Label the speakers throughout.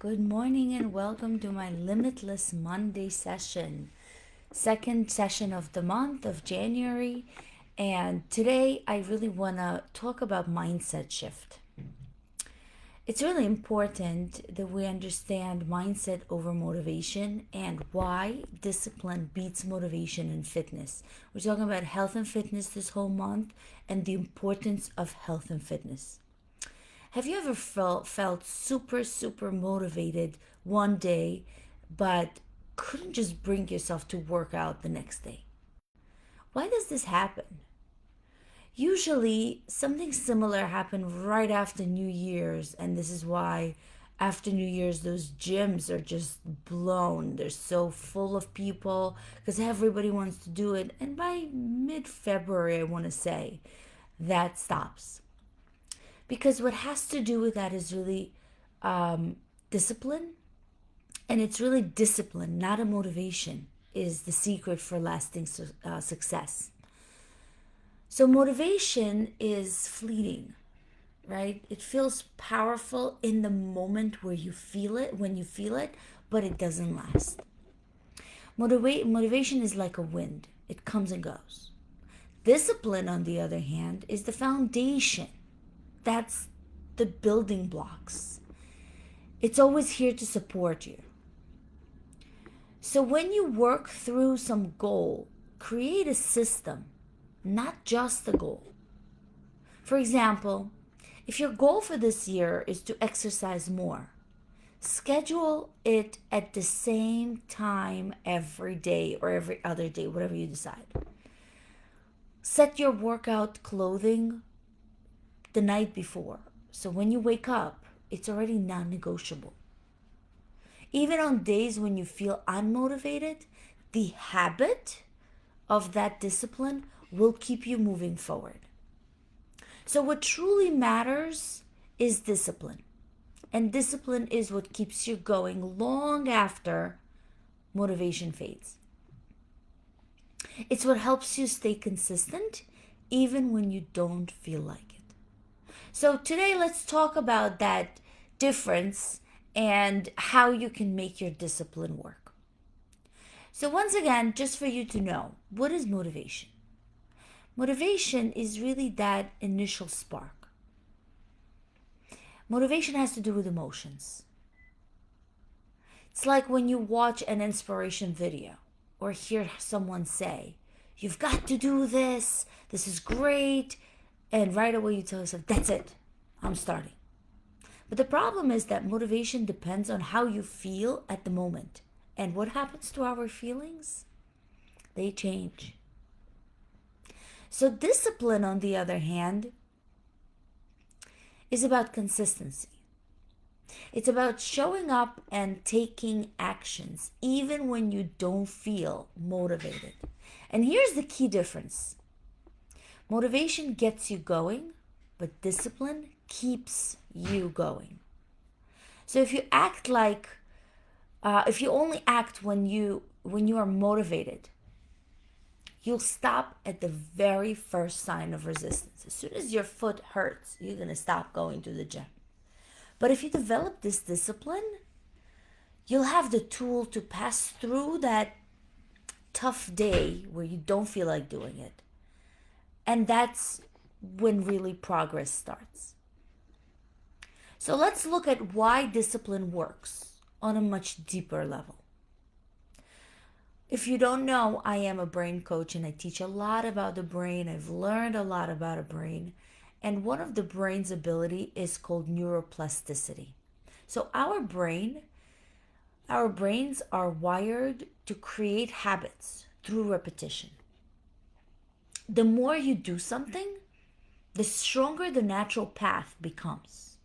Speaker 1: Good morning and welcome to my Limitless Monday session, second session of the month of January. And today I really want to talk about mindset shift. It's really important that we understand mindset over motivation and why discipline beats motivation in fitness. We're talking about health and fitness this whole month and the importance of health and fitness. Have you ever felt super motivated one day, but couldn't just bring yourself to work out the next day? Why does this happen? Usually, something similar happened right after New Year's, and this is why after New Year's, those gyms are just blown. They're so full of people because everybody wants to do it. And by mid February, I want to say, that stops. Because what has to do with that is really discipline, and it's really discipline, not a motivation, is the secret for lasting success. So motivation is fleeting, right? It feels powerful in the moment where you feel it, when you feel it, but it doesn't last. Motivation is like a wind. It comes and goes. Discipline, on the other hand, is the foundation. That's the building blocks. It's always here to support you. So when you work through some goal, create a system, not just the goal. For example, if your goal for this year is to exercise more, schedule it at the same time every day or every other day, whatever you decide. Set your workout clothing the night before. So when you wake up, it's already non negotiable. Even on days when you feel unmotivated, the habit of that discipline will keep you moving forward. So, what truly matters is discipline. And discipline is what keeps you going long after motivation fades. It's what helps you stay consistent even when you don't feel like it. So, today let's talk about that difference and how you can make your discipline work. So, once again, just for you to know, what is motivation? Motivation is really that initial spark. Motivation has to do with emotions. It's like when you watch an inspiration video or hear someone say, "You've got to do this, this is great," and right away you tell yourself, "That's it, I'm starting." But the problem is that motivation depends on how you feel at the moment. And what happens to our feelings? They change. So, discipline, on the other hand, is about consistency. It's about showing up and taking actions, even when you don't feel motivated. And here's the key difference: motivation gets you going, but discipline keeps you going. So, if you only act when you are motivated, you'll stop at the very first sign of resistance. As soon as your foot hurts, you're going to stop going to the gym. But if you develop this discipline, you'll have the tool to pass through that tough day where you don't feel like doing it. And that's when really progress starts. So let's look at why discipline works on a much deeper level. If you don't know, I am a brain coach and I teach a lot about the brain. I've learned a lot about a brain. And one of the brain's ability is called neuroplasticity. So our brains are wired to create habits through repetition. The more you do something, the stronger the natural path becomes.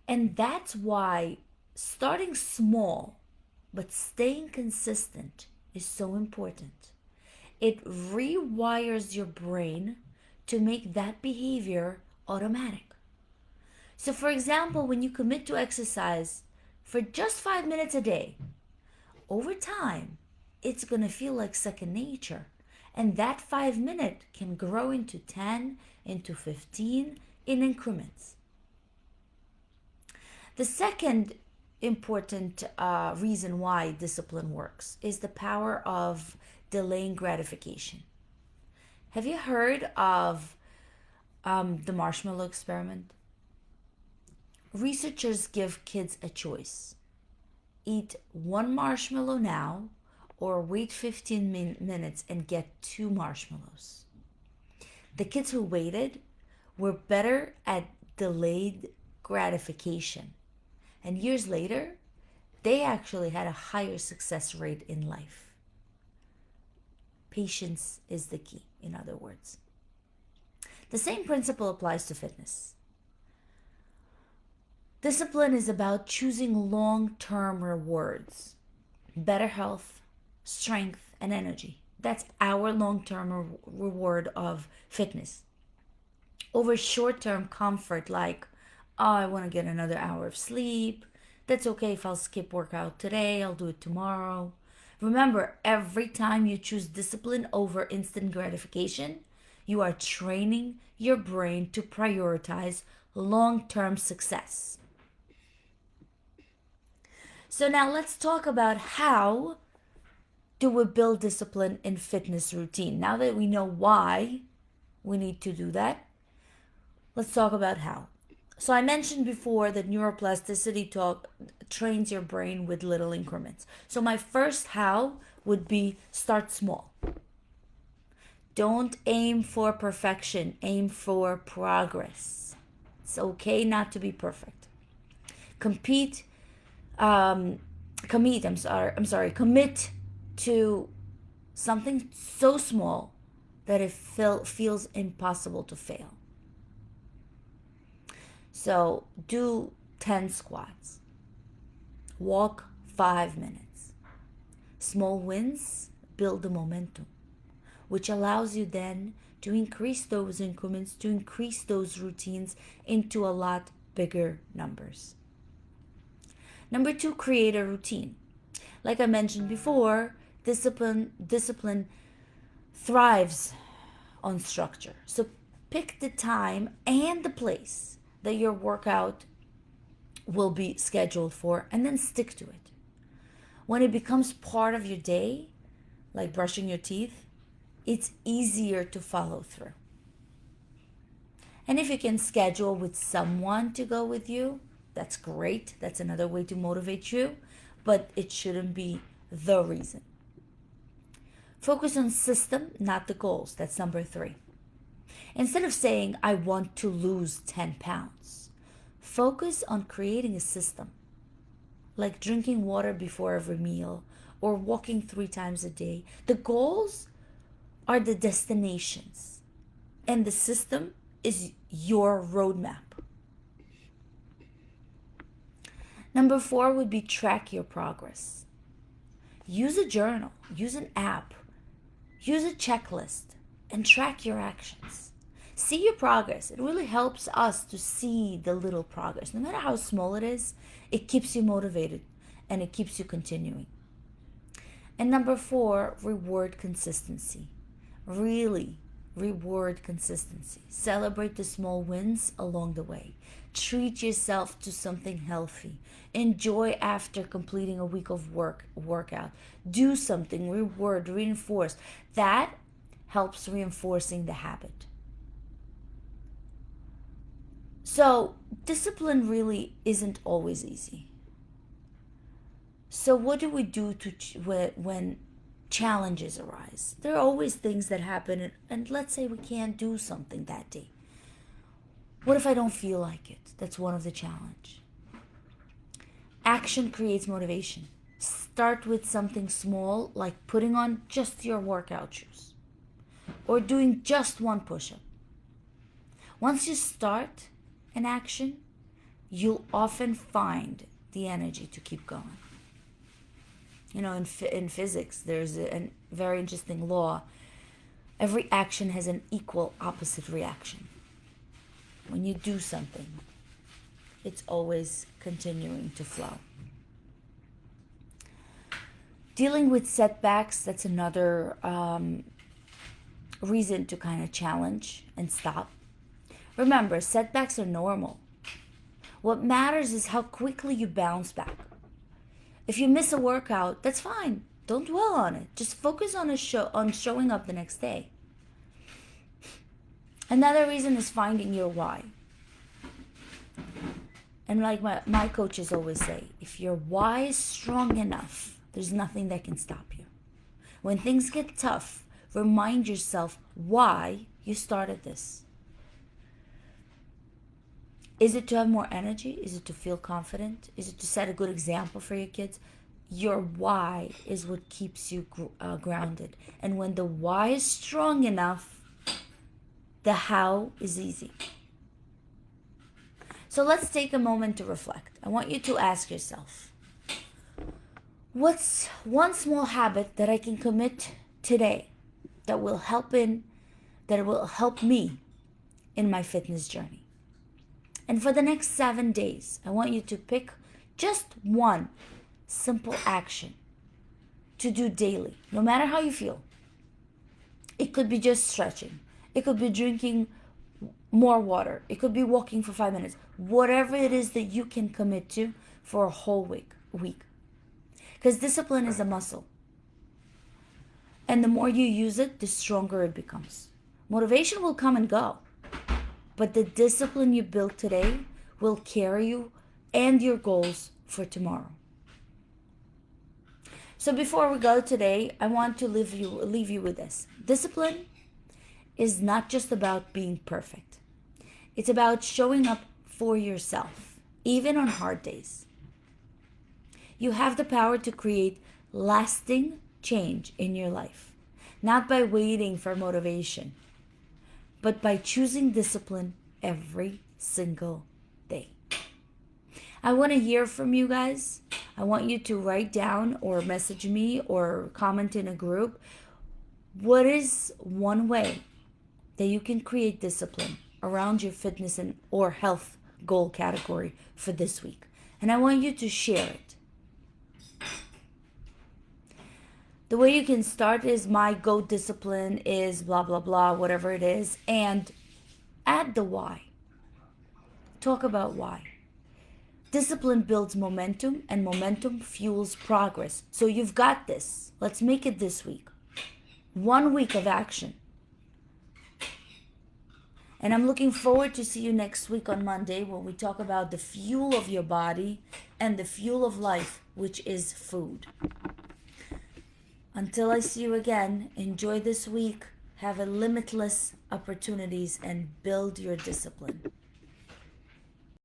Speaker 1: And that's why starting small but staying consistent is so important. It rewires your brain to make that behavior automatic. So, for example, when you commit to exercise for just 5 minutes a day, over time, it's going to feel like second nature. And that 5 minute can grow into 10, into 15 in increments. The second important reason why discipline works is the power of delaying gratification. Have you heard of the marshmallow experiment? Researchers give kids a choice: eat one marshmallow now, or wait 15 minutes and get two marshmallows. The kids who waited were better at delayed gratification. And years later, they actually had a higher success rate in life. Patience is the key, in other words. The same principle applies to fitness. Discipline is about choosing long term rewards, better health, strength, and energy. That's our long term reward of fitness. Over short term comfort, like, oh, I want to get another hour of sleep. That's okay if I'll skip workout today, I'll do it tomorrow. Remember, every time you choose discipline over instant gratification, you are training your brain to prioritize long term success. So, now let's talk about how do we build discipline in fitness routine. Now that we know why we need to do that, let's talk about how. So I mentioned before that neuroplasticity talk trains your brain with little increments. So my first how would be start small. Don't aim for perfection, aim for progress. It's okay not to be perfect. Compete commit, commit to something so small that it feels impossible to fail. So do 10 squats. Walk 5 minutes. Small wins build the momentum, which allows you then to increase those increments, to increase those routines into a lot bigger numbers. Number 2, create a routine. Like I mentioned before, discipline thrives on structure. So pick the time and the place that your workout will be scheduled for, and then stick to it. When it becomes part of your day, like brushing your teeth, it's easier to follow through. And if you can schedule with someone to go with you, that's great. That's another way to motivate you, but it shouldn't be the reason. Focus on system, not the goals. That's number 3. Instead of saying, I want to lose 10 pounds, focus on creating a system, like drinking water before every meal or walking 3 times a day. The goals are the destinations, and the system is your roadmap. Number 4 would be track your progress. Use a journal, use an app, use a checklist, and track your actions. See your progress. It really helps us to see the little progress. No matter how small it is, it keeps you motivated and it keeps you continuing. And number 4, reward consistency. Really reward consistency. Celebrate the small wins along the way. Treat yourself to something healthy. Enjoy after completing a week of workout. Do something, reward, reinforce. That helps reinforcing the habit. So discipline really isn't always easy. So what do we do when challenges arise? There are always things that happen, and let's say we can't do something that day. What if I don't feel like it? That's one of the challenge. Action creates motivation. Start with something small, like putting on just your workout shoes or doing just one push-up. Once you start an action, you'll often find the energy to keep going. You know, in physics, there's a very interesting law. Every action has an equal opposite reaction. When you do something, it's always continuing to flow. Dealing with setbacks, that's another reason to kind of challenge and stop. Remember, setbacks are normal. What matters is how quickly you bounce back. If you miss a workout, that's fine. Don't dwell on it. Just focus on showing up the next day. Another reason is finding your why. And like my coaches always say, if your why is strong enough, there's nothing that can stop you. When things get tough, remind yourself why you started this. Is it to have more energy? Is it to feel confident? Is it to set a good example for your kids? Your why is what keeps you grounded. And when the why is strong enough, the how is easy. So let's take a moment to reflect. I want you to ask yourself, what's one small habit that I can commit today that will help me in my fitness journey? And for the next 7 days, I want you to pick just one simple action to do daily, no matter how you feel. It could be just stretching. It could be drinking more water. It could be walking for 5 minutes. Whatever it is that you can commit to for a whole week. Because discipline is a muscle. And the more you use it, the stronger it becomes. Motivation will come and go. But the discipline you build today will carry you and your goals for tomorrow. So before we go today, I want to leave you with this. Discipline is not just about being perfect. It's about showing up for yourself, even on hard days. You have the power to create lasting change in your life, not by waiting for motivation, but by choosing discipline every single day. I want to hear from you guys. I want you to write down or message me or comment in a group. What is one way that you can create discipline around your fitness and or health goal category for this week? And I want you to share it. The way you can start is my go discipline is blah, blah, blah, whatever it is. And add the why. Talk about why. Discipline builds momentum and momentum fuels progress. So you've got this. Let's make it this week. 1 week of action. And I'm looking forward to see you next week on Monday when we talk about the fuel of your body and the fuel of life, which is food. Until I see you again, enjoy this week, have a limitless opportunities, and build your discipline.